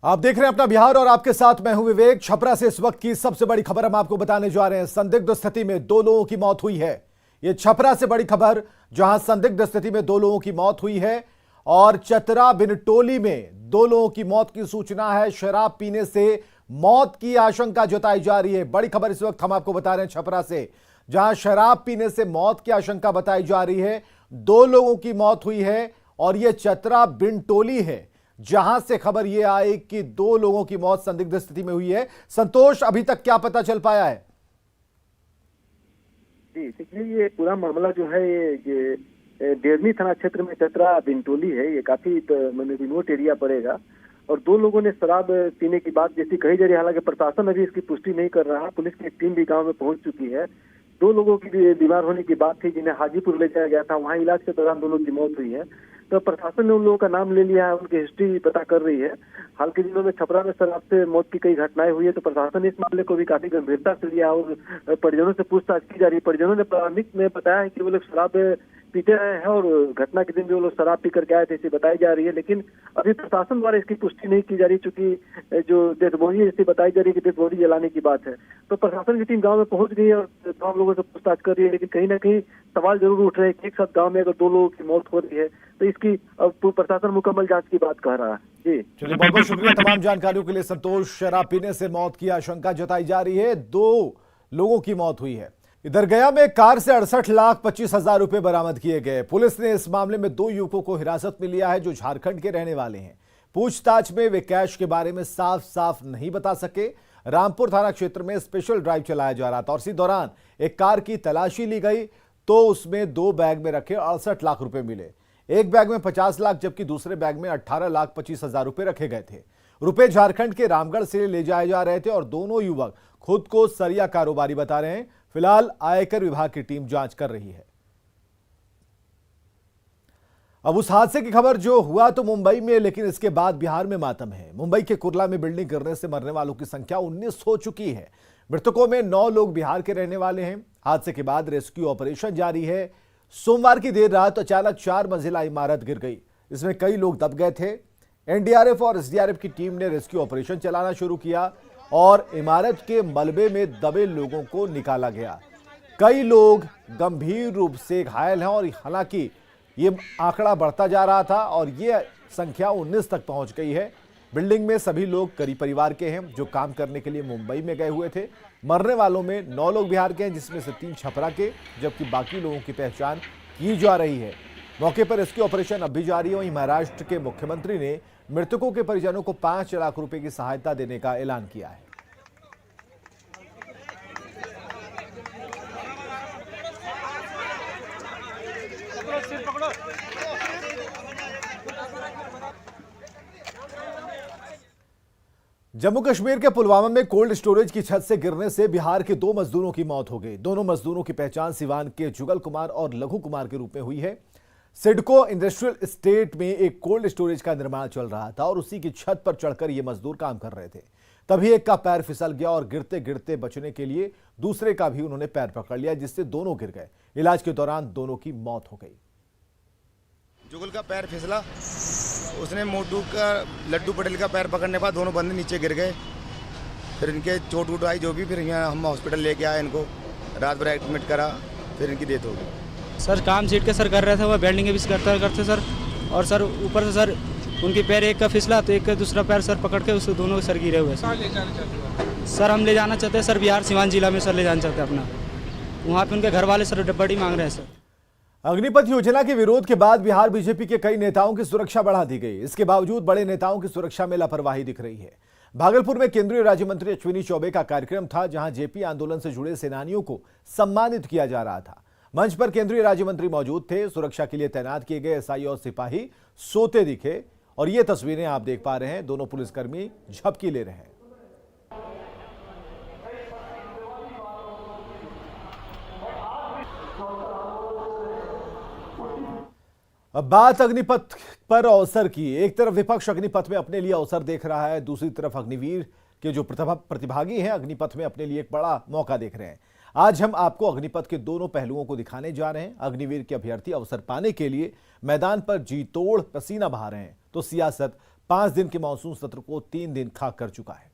आप देख रहे हैं अपना बिहार और आपके साथ मैं हूं विवेक। छपरा से इस वक्त की सबसे बड़ी खबर हम आपको बताने जा रहे हैं। संदिग्ध स्थिति में 2 लोगों की मौत हुई है। यह छपरा से बड़ी खबर, जहां संदिग्ध स्थिति में 2 लोगों की मौत हुई है और चतरा बिनटोली में 2 लोगों की मौत की सूचना है। शराब पीने से मौत की आशंका जताई जा रही है। बड़ी खबर इस वक्त हम आपको बता रहे हैं छपरा से, जहां शराब पीने से मौत की आशंका बताई जा रही है। 2 लोगों की मौत हुई है और यह चतरा बिनटोली है, जहां से खबर यह आई कि 2 लोगों की मौत संदिग्ध स्थिति में हुई है। संतोष, अभी तक क्या पता चल पाया है? जी देखिए, ये पूरा मामला जो है ये डेरनी थाना क्षेत्र में चतरा बिनटोली है। ये काफी रिमोट एरिया पड़ेगा और 2 लोगों ने शराब पीने की बात जैसी कही जा रही है। हालांकि प्रशासन अभी इसकी पुष्टि नहीं कर रहा। पुलिस की टीम भी गांव में पहुंच चुकी है। 2 लोगों की बीमार होने की बात थी, जिन्हें हाजीपुर ले जाया गया था। वहां इलाज के दौरान 2 लोगों की मौत हुई है। तो प्रशासन ने उन लोगों का नाम ले लिया है, उनकी हिस्ट्री पता कर रही है। हाल के दिनों में छपरा में शराब से मौत की कई घटनाएं हुई है, तो प्रशासन ने इस मामले को भी काफी गंभीरता से लिया और परिजनों से पूछताछ की जा रही है। परिजनों ने प्रारंभिक में बताया है कि वो लोग शराब पीते रहे हैं और घटना के दिन भी वो लोग शराब पी करके आए थे, ऐसी बताई जा रही है। लेकिन अभी प्रशासन द्वारा इसकी पुष्टि नहीं की जा रही, चूंकि जो डेथ बॉडी जैसी बताई जा रही है कि डेथ बॉडी जलाने की बात है। तो प्रशासन की टीम गांव में पहुंच गई है और तमाम लोगों से पूछताछ कर रही है। लेकिन कहीं ना कहीं सवाल जरूर उठ रहे हैं कि एक साथ गांव में अगर 2 लोगों की मौत हो रही है तो इसकी अब प्रशासन मुकम्मल जांच की बात कह रहा है। जी चलिए, बहुत बहुत शुक्रिया तमाम जानकारियों के लिए संतोष। शराब पीने से मौत की आशंका जताई जा रही है। 2 लोगों की मौत हुई है। इधर गया में कार से 68,25,000 रुपए बरामद किए गए। पुलिस ने इस मामले में 2 युवकों को हिरासत में लिया है, जो झारखंड के रहने वाले हैं। पूछताछ में वे कैश के बारे में साफ साफ नहीं बता सके। रामपुर थाना क्षेत्र में स्पेशल ड्राइव चलाया जा रहा था और इसी दौरान एक कार की तलाशी ली गई, तो उसमें 2 बैग में रखे 68 लाख रुपए मिले। एक बैग में 50 लाख जबकि दूसरे बैग में 18,25,000 रुपए रखे गए थे। रुपए झारखंड के रामगढ़ से ले जाए जा रहे थे और दोनों युवक खुद को सरिया कारोबारी बता रहे हैं। फिलहाल आयकर विभाग की टीम जांच कर रही है। अब उस हादसे की खबर जो हुआ तो मुंबई में, लेकिन इसके बाद बिहार में मातम है। मुंबई के कुर्ला में बिल्डिंग गिरने से मरने वालों की संख्या 19 हो चुकी है। मृतकों में 9 लोग बिहार के रहने वाले हैं। हादसे के बाद रेस्क्यू ऑपरेशन जारी है। सोमवार की देर रात अचानक 4 मंजिला इमारत गिर गई। इसमें कई लोग दब गए थे। एनडीआरएफ और एसडीआरएफ की टीम ने रेस्क्यू ऑपरेशन चलाना शुरू किया और इमारत के मलबे में दबे लोगों को निकाला गया। कई लोग गंभीर रूप से घायल हैं और हालांकि ये आंकड़ा बढ़ता जा रहा था और ये संख्या 19 तक पहुंच गई है। बिल्डिंग में सभी लोग गरीब परिवार के हैं, जो काम करने के लिए मुंबई में गए हुए थे। मरने वालों में 9 लोग बिहार के हैं, जिसमें से 3 छपरा के, जबकि बाकी लोगों की पहचान की जा रही है। मौके पर रेस्क्यू ऑपरेशन अब भी जारी है। वहीं महाराष्ट्र के मुख्यमंत्री ने मृतकों के परिजनों को 5 लाख रुपए की सहायता देने का ऐलान किया है। जम्मू कश्मीर के पुलवामा में कोल्ड स्टोरेज की छत से गिरने से बिहार के 2 मजदूरों की मौत हो गई। दोनों मजदूरों की पहचान सिवान के जुगल कुमार और लघु कुमार के रूप में हुई है। सिडको इंडस्ट्रियल एस्टेट में एक कोल्ड स्टोरेज का निर्माण चल रहा था और उसी की छत पर चढ़कर ये मजदूर काम कर रहे थे। तभी एक का पैर फिसल गया और गिरते गिरते बचने के लिए दूसरे का भी उन्होंने पैर पकड़ लिया, जिससे दोनों गिर गए। इलाज के दौरान दोनों की मौत हो गई। जुगल का पैर फिसला, उसने मोटू का लड्डू पटेल का पैर पकड़ने के बाद दोनों बंदे नीचे गिर गए। फिर इनके चोट वोट आई जो भी, फिर यहाँ हम हॉस्पिटल लेके आए, इनको रात भर एडमिट करा, फिर इनकी डेथ हो गई। सर काम सीट के सर कर रहे थे, वो वेल्डिंग भी करते सर। और सर ऊपर से सर उनके पैर एक का फिसला तो एक का दूसरा पैर सर पकड़ के उससे दोनों सर गिरे हुए। सर हम ले जाना चाहते हैं सर, बिहार सिवान जिला में सर ले जाना चाहते हैं अपना। वहाँ पे उनके घर वाले सर बड़ी मांग रहे हैं सर। अग्निपथ योजना के विरोध के बाद बिहार बीजेपी के कई नेताओं की सुरक्षा बढ़ा दी गई। इसके बावजूद बड़े नेताओं की सुरक्षा में लापरवाही दिख रही है। भागलपुर में केंद्रीय राज्य मंत्री अश्विनी चौबे का कार्यक्रम था, जहां जेपी आंदोलन से जुड़े सेनानियों को सम्मानित किया जा रहा था। मंच पर केंद्रीय राज्य मंत्री मौजूद थे। सुरक्षा के लिए तैनात किए गए एसआई और सिपाही सोते दिखे और ये तस्वीरें आप देख पा रहे हैं। दोनों पुलिसकर्मी झपकी ले रहे हैं। अब बात अग्निपथ पर अवसर की। एक तरफ विपक्ष अग्निपथ में अपने लिए अवसर देख रहा है, दूसरी तरफ अग्निवीर के जो प्रतिभागी हैं अग्निपथ में अपने लिए एक बड़ा मौका देख रहे हैं। आज हम आपको अग्निपथ के दोनों पहलुओं को दिखाने जा रहे हैं। अग्निवीर के अभ्यर्थी अवसर पाने के लिए मैदान पर जी तोड़ पसीना बहा रहे हैं, तो सियासत 5 दिन के मानसून सत्र को 3 दिन खाक कर चुका है।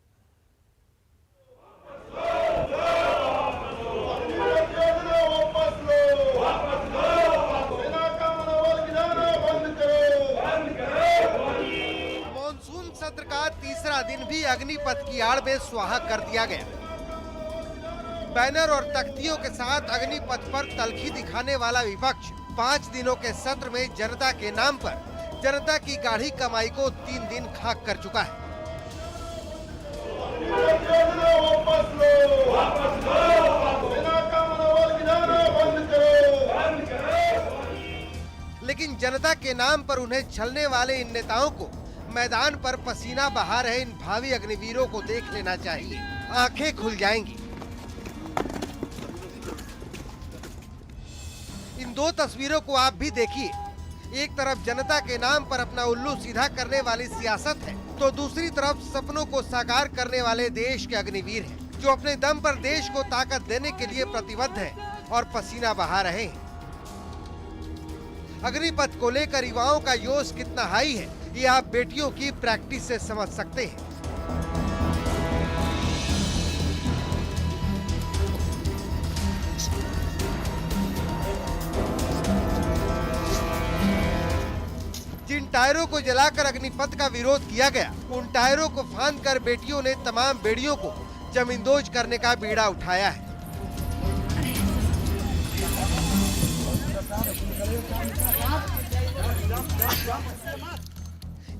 मानसून सत्र का तीसरा दिन भी अग्निपथ की आड़ में सुहा कर दिया गया। बैनर और तख्तियों के साथ अग्निपथ पर तल्खी दिखाने वाला विपक्ष 5 दिनों के सत्र में जनता के नाम पर जनता की गाढ़ी कमाई को 3 दिन खाक कर चुका है। लेकिन जनता के नाम पर उन्हें छलने वाले इन नेताओं को मैदान पर पसीना बहा रहे इन भावी अग्निवीरों को देख लेना चाहिए, आंखें खुल जाएंगी। इन 2 तस्वीरों को आप भी देखिए। एक तरफ जनता के नाम पर अपना उल्लू सीधा करने वाली सियासत है, तो दूसरी तरफ सपनों को साकार करने वाले देश के अग्निवीर हैं, जो अपने दम पर देश को ताकत देने के लिए प्रतिबद्ध हैं और पसीना बहा रहे हैं। अग्निपथ को लेकर युवाओं का जोश कितना हाई है, ये आप बेटियों की प्रैक्टिस से समझ सकते हैं। जिन टायरों को जलाकर अग्निपथ का विरोध किया गया, उन टायरों को फांदकर बेटियों ने तमाम बेड़ियों को जमींदोज करने का बीड़ा उठाया है।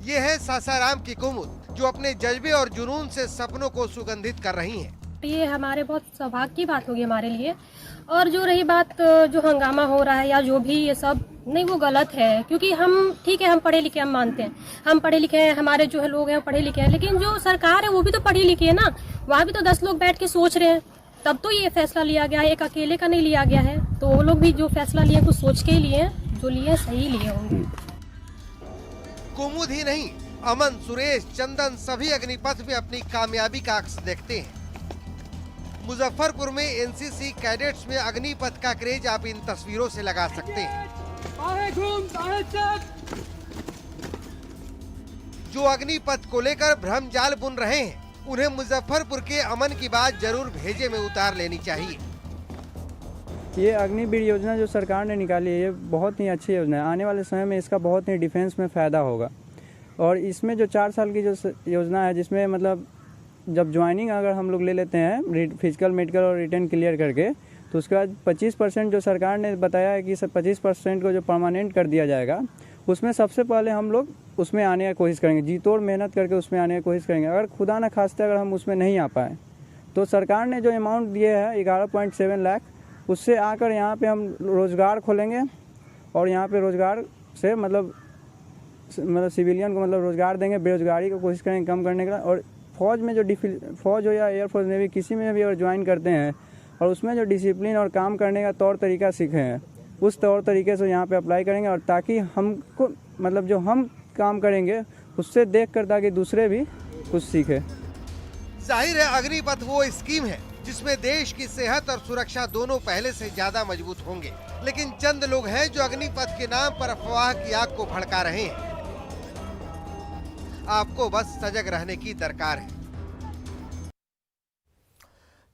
ये है सासाराम की कुमुद, जो अपने जज्बे और जुनून से सपनों को सुगंधित कर रही हैं। ये हमारे बहुत सौभाग्य की बात होगी हमारे लिए। और जो रही बात जो हंगामा हो रहा है या जो भी ये सब नहीं, वो गलत है। क्योंकि हम ठीक है, हम पढ़े लिखे, हम मानते हैं, हम पढ़े लिखे हैं, हमारे जो है लोग हैं पढ़े लिखे हैं, लेकिन जो सरकार है वो भी तो पढ़ी लिखी है ना। वहाँ भी तो 10 लोग बैठ के सोच रहे हैं, तब तो ये फैसला लिया गया है। एक अकेले का नहीं लिया गया है। तो वो लोग भी जो फैसला लिए कुछ सोच के ही लिए, जो लिए सही लिए होंगे। कुमुद ही नहीं, अमन, सुरेश, चंदन सभी अग्निपथ में अपनी कामयाबी का अक्स देखते हैं। मुजफ्फरपुर में एनसीसी कैडेट्स में अग्निपथ का क्रेज आप इन तस्वीरों से लगा सकते हैं। जो अग्निपथ को लेकर भ्रम जाल बुन रहे हैं, उन्हें मुजफ्फरपुर के अमन की बात जरूर भेजे में उतार लेनी चाहिए। ये अग्निवीर योजना जो सरकार ने निकाली है, ये बहुत ही अच्छी योजना है। आने वाले समय में इसका बहुत ही डिफेंस में फ़ायदा होगा। और इसमें जो 4 साल की जो योजना है, जिसमें मतलब जब ज्वाइनिंग अगर हम लोग ले लेते हैं फिजिकल, मेडिकल और रिटर्न क्लियर करके, तो उसके बाद 25% जो सरकार ने बताया है कि 25% को जो परमानेंट कर दिया जाएगा, उसमें सबसे पहले हम लोग उसमें आने की कोशिश करेंगे, जी तोड़ मेहनत करके उसमें आने की कोशिश करेंगे। अगर खुदा न खास्ते अगर हम उसमें नहीं आ पाए, तो सरकार ने जो अमाउंट दिए है 11.7 लाख, उससे आकर यहाँ पे हम रोज़गार खोलेंगे और यहाँ पे रोज़गार से मतलब सिविलियन को मतलब रोज़गार देंगे, बेरोजगारी को कोशिश करेंगे कम करने का। और फौज में जो फौज हो या एयरफोर्स नेवी, किसी में भी अगर ज्वाइन करते हैं और उसमें जो डिसिप्लिन और काम करने का तौर तरीका सीखे हैं, उस तौर तरीके से यहाँ पे अप्लाई करेंगे। और ताकि हमको मतलब जो हम काम करेंगे उससे देख कर ताकि दूसरे भी कुछ सीखे। जाहिर है अग्निपथ वो स्कीम है जिसमें देश की सेहत और सुरक्षा दोनों पहले से ज्यादा मजबूत होंगे। लेकिन चंद लोग हैं जो अग्निपथ के नाम पर अफवाह की आग को भड़का रहे हैं। आपको बस सजग रहने की दरकार है।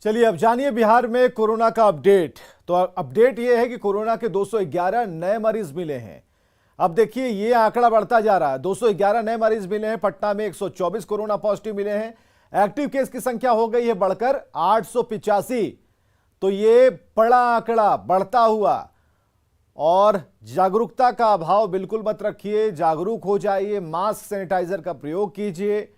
चलिए अब जानिए बिहार में कोरोना का अपडेट। तो अपडेट ये है कि कोरोना के 211 नए मरीज मिले हैं। अब देखिए ये आंकड़ा बढ़ता जा रहा है। 211 नए मरीज मिले हैं। पटना में 124 कोरोना पॉजिटिव मिले हैं। एक्टिव केस की संख्या हो गई है बढ़कर 885। तो ये बड़ा आंकड़ा बढ़ता हुआ, और जागरूकता का अभाव बिल्कुल मत रखिए। जागरूक हो जाइए, मास्क सैनिटाइजर का प्रयोग कीजिए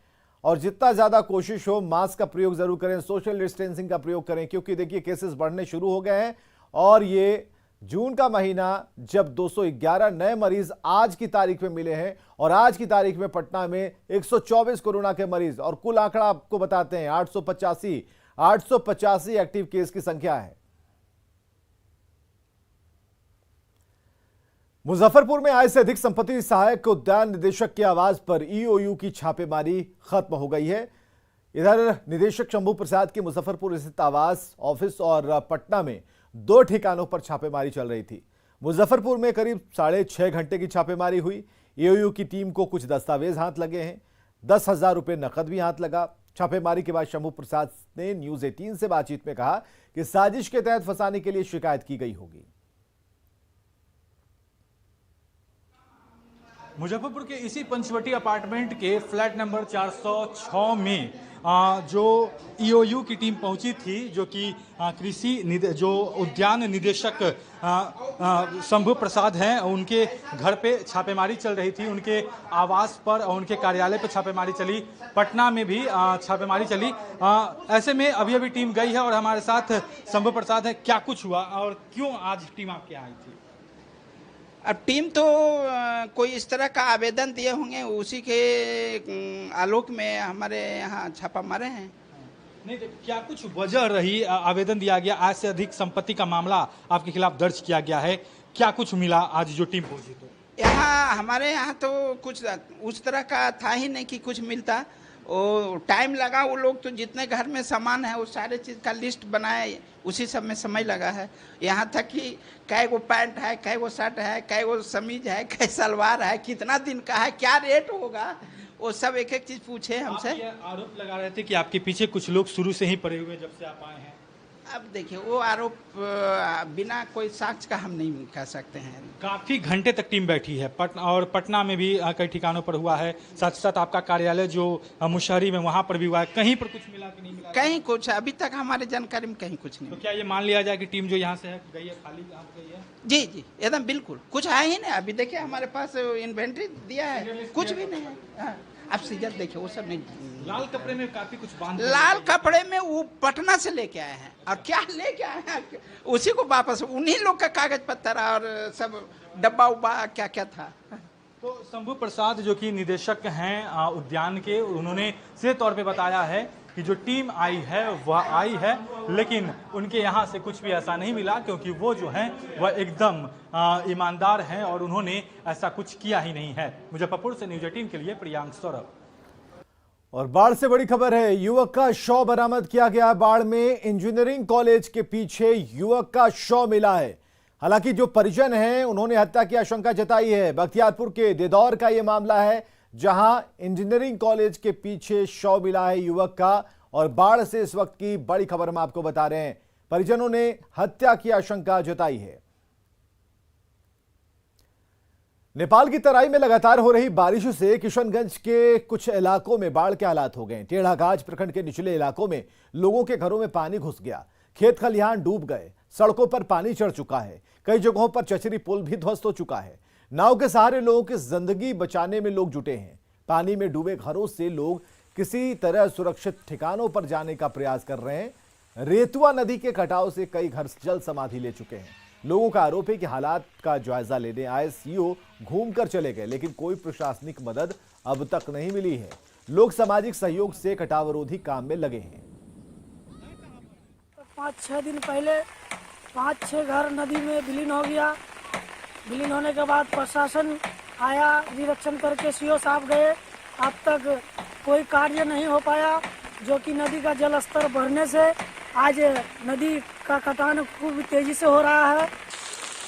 और जितना ज्यादा कोशिश हो मास्क का प्रयोग जरूर करें, सोशल डिस्टेंसिंग का प्रयोग करें, क्योंकि देखिए केसेस बढ़ने शुरू हो गए हैं। और ये जून का महीना जब 211 नए मरीज आज की तारीख में मिले हैं, और आज की तारीख में पटना में 124 कोरोना के मरीज, और कुल आंकड़ा आपको बताते हैं 885 एक्टिव केस की संख्या है। मुजफ्फरपुर में आय से अधिक संपत्ति सहायक उद्यान निदेशक के आवास पर ईओयू की छापेमारी खत्म हो गई है। इधर निदेशक शंभू प्रसाद की मुजफ्फरपुर स्थित आवास, ऑफिस और पटना में 2 ठिकानों पर छापेमारी चल रही थी। मुजफ्फरपुर में करीब 6.5 घंटे की छापेमारी हुई। ईओयू की टीम को कुछ दस्तावेज हाथ लगे हैं। 10,000 रुपए नकद भी हाथ लगा। छापेमारी के बाद शंभू प्रसाद ने न्यूज 18 से बातचीत में कहा कि साजिश के तहत फंसाने के लिए शिकायत की गई होगी। मुजफ्फरपुर के इसी पंचवटी अपार्टमेंट के फ्लैट नंबर 406 में जो ईओयू की टीम पहुंची थी, जो कि जो उद्यान निदेशक शंभू प्रसाद हैं, उनके घर पे छापेमारी चल रही थी। उनके आवास पर और उनके कार्यालय पे छापेमारी चली। पटना में भी छापेमारी चली। ऐसे में अभी अभी टीम गई है और हमारे साथ शंभू प्रसाद है। क्या कुछ हुआ और क्यों आज टीम आपके आई थी? अब टीम तो कोई इस तरह का आवेदन दिए होंगे, उसी के आलोक में हमारे यहाँ छापा मारे हैं। नहीं तो क्या कुछ वजह रही? आवेदन दिया गया, आज से अधिक संपत्ति का मामला आपके खिलाफ दर्ज किया गया है, क्या कुछ मिला आज जो टीम पहुंची? तो यहाँ हमारे यहाँ तो कुछ उस तरह का था ही नहीं कि कुछ मिलता। वो टाइम लगा, वो लोग तो जितने घर में सामान है वो सारे चीज़ का लिस्ट बनाए, उसी सब में समय लगा है। यहाँ तक कि कै गो पैंट है, कै गो शर्ट है, कै गो समीज है, कै सलवार है, कितना दिन का है, क्या रेट होगा, वो सब एक एक चीज़ पूछे हमसे। आप ये आरोप लगा रहे थे कि आपके पीछे कुछ लोग शुरू से ही पड़े हुए जब से आप आए हैं। अब देखिए, वो आरोप बिना कोई साक्ष्य का हम नहीं कह सकते हैं। काफी घंटे तक टीम बैठी है पटना में भी कई ठिकानों पर हुआ है, साथ साथ आपका कार्यालय जो मुशहरी में वहां पर भी हुआ है। कहीं पर कुछ मिला कि नहीं मिला? कहीं कुछ अभी तक हमारे जानकारी में कहीं कुछ नहीं। तो क्या ये मान लिया जाए कि टीम जो यहाँ से है गई है, खाली गई है? जी जी, एकदम बिल्कुल कुछ है ही नहीं। अभी देखिए हमारे पास इन्वेंट्री दिया है, कुछ भी नहीं है। आप सीजर देखिए, वो सब नहीं। लाल कपड़े में काफी कुछ बांध, लाल कपड़े में वो पटना से लेके आए हैं, और क्या लेके आए हैं उसी को वापस, उन्हीं लोग का कागज पत्तर और सब डब्बा उब्बा क्या क्या था। तो शंभू प्रसाद जो कि निदेशक हैं उद्यान के, उन्होंने सीधे तौर पे बताया है कि जो टीम आई है वह आई है, लेकिन उनके यहाँ से कुछ भी ऐसा नहीं मिला, क्योंकि वो जो हैं वह एकदम ईमानदार हैं और उन्होंने ऐसा कुछ किया ही नहीं है। मुजफ्फरपुर से न्यूज 18 के लिए प्रियांक सौरभ। और बाढ़ से बड़ी खबर है, युवक का शव बरामद किया गया। बाढ़ में इंजीनियरिंग कॉलेज के पीछे युवक का शव मिला है। हालांकि जो परिजन हैं उन्होंने हत्या की आशंका जताई है। बख्तियारपुर के देदौर का यह मामला है, जहां इंजीनियरिंग कॉलेज के पीछे शव मिला है युवक का। और बाढ़ से इस वक्त की बड़ी खबर हम आपको बता रहे हैं, परिजनों ने हत्या की आशंका जताई है। नेपाल की तराई में लगातार हो रही बारिश से किशनगंज के कुछ इलाकों में बाढ़ के हालात हो गए। टेढ़ागाज प्रखंड के निचले इलाकों में लोगों के घरों में पानी घुस गया, खेत खलिहान डूब गए, सड़कों पर पानी चढ़ चुका है, कई जगहों पर चचरी पुल भी ध्वस्त हो चुका है। नाव के सहारे लोगों की जिंदगी बचाने में लोग जुटे हैं। पानी में डूबे घरों से लोग किसी तरह सुरक्षित ठिकानों पर जाने का प्रयास कर रहे हैं। रेतुआ नदी के कटाव से कई घर जल समाधि ले चुके हैं। लोगों का आरोप है कि हालात का जायजा लेने आए सीओ घूमकर चले गए, लेकिन कोई प्रशासनिक मदद अब तक नहीं मिली है। लोग सामाजिक सहयोग से कटावरोधी काम में लगे हैं। 5-6 दिन पहले 5-6 घर नदी में विलीन हो गया। विलीन होने के बाद प्रशासन आया, निरीक्षण करके सीओ साहब गए। अब तक कोई कार्य नहीं हो पाया, जो कि नदी का जल स्तर बढ़ने से आज नदी का कटान खूब तेजी से हो रहा है।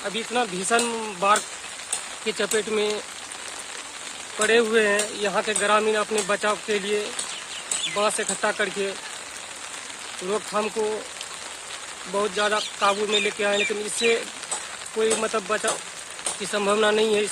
अभी इतना भीषण बाढ़ के चपेट में पड़े हुए हैं। यहाँ के ग्रामीण अपने बचाव के लिए बांस इकट्ठा करके रोकथाम को बहुत ज़्यादा काबू में लेके आए, लेकिन इससे कोई मतलब बचाव की संभावना नहीं है।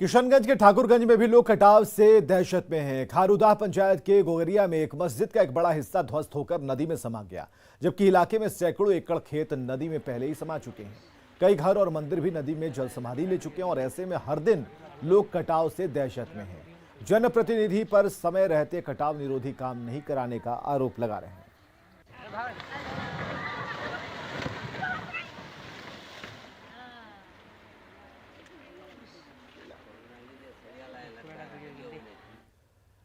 किशनगंज के ठाकुरगंज में भी लोग कटाव से दहशत में हैं। खारूदाह पंचायत के गोगरिया में एक मस्जिद का एक बड़ा हिस्सा ध्वस्त होकर नदी में समा गया, जबकि इलाके में सैकड़ों एकड़ खेत नदी में पहले ही समा चुके हैं। कई घर और मंदिर भी नदी में जल समाधि ले चुके हैं और ऐसे में हर दिन लोग कटाव से दहशत में हैं। जनप्रतिनिधि पर समय रहते कटाव निरोधी काम नहीं कराने का आरोप लगा रहे हैं।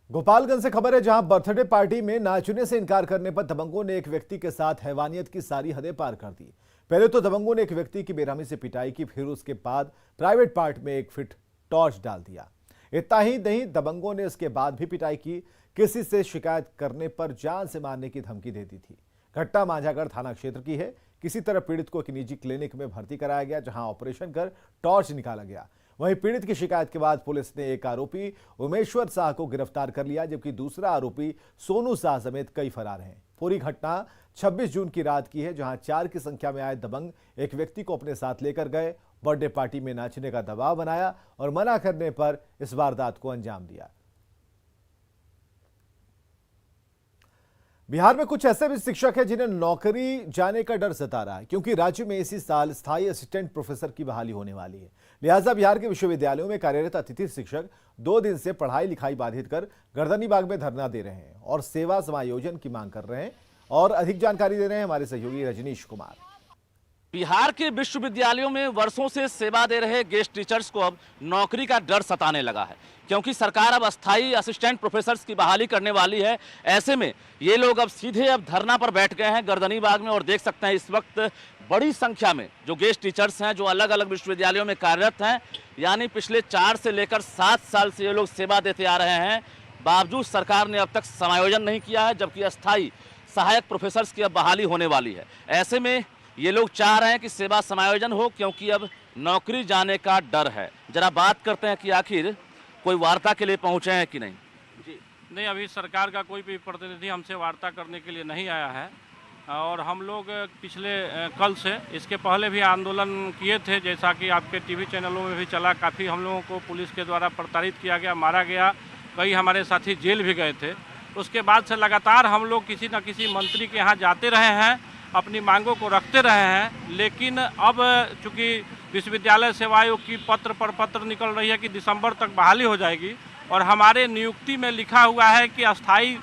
गोपालगंज से खबर है, जहां बर्थडे पार्टी में नाचने से इनकार करने पर दबंगों ने एक व्यक्ति के साथ हैवानियत की सारी हदें पार कर दी। पहले तो दबंगों ने एक व्यक्ति की बेरहमी से पिटाई की, फिर उसके बाद प्राइवेट पार्ट में 1 फीट टॉर्च डाल दिया। इतना ही नहीं, दबंगों ने इसके बाद भी पिटाई की। किसी से शिकायत करने पर जान से मारने की धमकी दे दी थी। घटना मांझागढ़ थाना क्षेत्र की है। किसी तरह पीड़ित को एक निजी क्लिनिक में भर्ती कराया गया, जहां ऑपरेशन कर टॉर्च निकाला गया। वहीं पीड़ित की शिकायत के बाद पुलिस ने एक आरोपी उमेश्वर शाह को गिरफ्तार कर लिया, जबकि दूसरा आरोपी सोनू शाह समेत कई फरार हैं। पूरी घटना 26 जून की रात की है, जहां 4 की संख्या में आए दबंग एक व्यक्ति को अपने साथ लेकर गए, बर्थडे पार्टी में नाचने का दबाव बनाया और मना करने पर इस वारदात को अंजाम दिया। बिहार में कुछ ऐसे भी शिक्षक हैं जिन्हें नौकरी जाने का डर सता रहा है, क्योंकि राज्य में इसी साल स्थायी असिस्टेंट प्रोफेसर की बहाली होने वाली है। लिहाजा बिहार के विश्वविद्यालयों में कार्यरत अतिथि शिक्षक 2 दिन से पढ़ाई लिखाई बाधित कर गर्दनीबाग में धरना दे रहे हैं और सेवा समायोजन की मांग कर रहे हैं। और अधिक जानकारी दे रहे हैं हमारे सहयोगी रजनीश कुमार। बिहार के विश्वविद्यालयों में वर्षों से सेवा दे रहे गेस्ट टीचर्स को अब नौकरी का डर सताने लगा है, क्योंकि सरकार अब अस्थायी असिस्टेंट प्रोफेसर्स की बहाली करने वाली है। ऐसे में ये लोग अब सीधे अब धरना पर बैठ गए हैं गर्दनीबाग में, और देख सकते हैं इस वक्त बड़ी संख्या में जो गेस्ट टीचर्स हैं, जो अलग अलग विश्वविद्यालयों में कार्यरत हैं, यानी पिछले 4 से लेकर 7 साल से ये लोग सेवा देते आ रहे हैं। बावजूद सरकार ने अब तक समायोजन नहीं किया है, जबकि अस्थायी सहायक प्रोफेसर्स की अब बहाली होने वाली है। ऐसे में ये लोग चाह रहे हैं कि सेवा समायोजन हो, क्योंकि अब नौकरी जाने का डर है। जरा बात करते हैं कि आखिर कोई वार्ता के लिए पहुंचे हैं कि नहीं। जी नहीं, अभी सरकार का कोई भी प्रतिनिधि हमसे वार्ता करने के लिए नहीं आया है, और हम लोग पिछले कल से इसके पहले भी आंदोलन किए थे, जैसा कि आपके टीवी चैनलों में भी चला। काफ़ी हम लोगों को पुलिस के द्वारा प्रताड़ित किया गया, मारा गया, कई हमारे साथी जेल भी गए थे। उसके बाद से लगातार हम लोग किसी न किसी मंत्री के यहाँ जाते रहे हैं, अपनी मांगों को रखते रहे हैं। लेकिन अब चूँकि विश्वविद्यालय सेवा आयोग की पत्र पर पत्र निकल रही है कि दिसंबर तक बहाली हो जाएगी, और हमारे नियुक्ति में लिखा हुआ है कि अस्थाई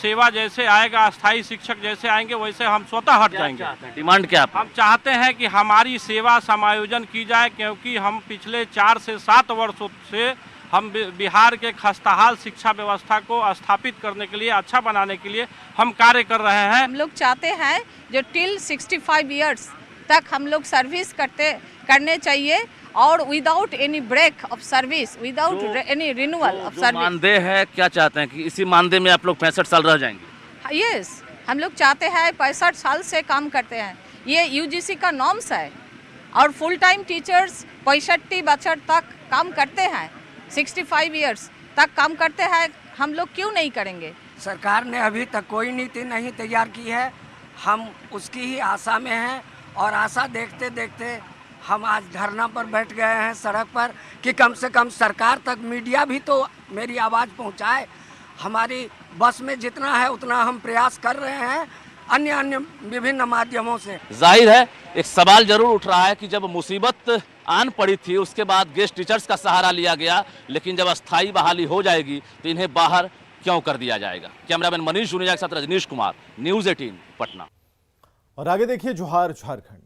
सेवा जैसे आएगा, अस्थाई शिक्षक जैसे आएंगे, वैसे हम स्वतः हट जाएंगे। डिमांड क्या? हम चाहते हैं कि हमारी सेवा समायोजन की जाए, क्योंकि हम पिछले 4 से 7 वर्षों से हम बिहार के खस्ताहाल शिक्षा व्यवस्था को स्थापित करने के लिए, अच्छा बनाने के लिए हम कार्य कर रहे हैं। हम लोग चाहते हैं जो टिल 65 इयर्स तक हम लोग सर्विस करने चाहिए, और without any break of service, without any renewal of service. मानदेय है, क्या चाहते हैं कि इसी मानदेय में आप लोग 65 साल रह जाएंगे? यस, हम लोग चाहते हैं 65 साल से काम करते हैं, ये यूजीसी का नॉर्म्स है, और फुल टाइम टीचर्स 65 तक काम करते हैं, 65 इयर्स तक काम करते हैं। हम लोग क्यों नहीं करेंगे? सरकार ने अभी तक कोई नीति नहीं तैयार की है, हम उसकी ही आशा में हैं, और आशा देखते देखते हम आज धरना पर बैठ गए हैं सड़क पर, कि कम से कम सरकार तक मीडिया भी तो मेरी आवाज़ पहुंचाए। हमारी बस में जितना है उतना हम प्रयास कर रहे हैं, अन्य विभिन्न माध्यमों से। जाहिर है एक सवाल जरूर उठ रहा है कि जब मुसीबत आन पड़ी थी, उसके बाद गेस्ट टीचर्स का सहारा लिया गया, लेकिन जब अस्थायी बहाली हो जाएगी तो इन्हें बाहर क्यों कर दिया जाएगा। कैमरामैन मनीष जुनेजा के साथ रजनीश कुमार, न्यूज़ 18 पटना। और आगे देखिए जोहार झारखंड।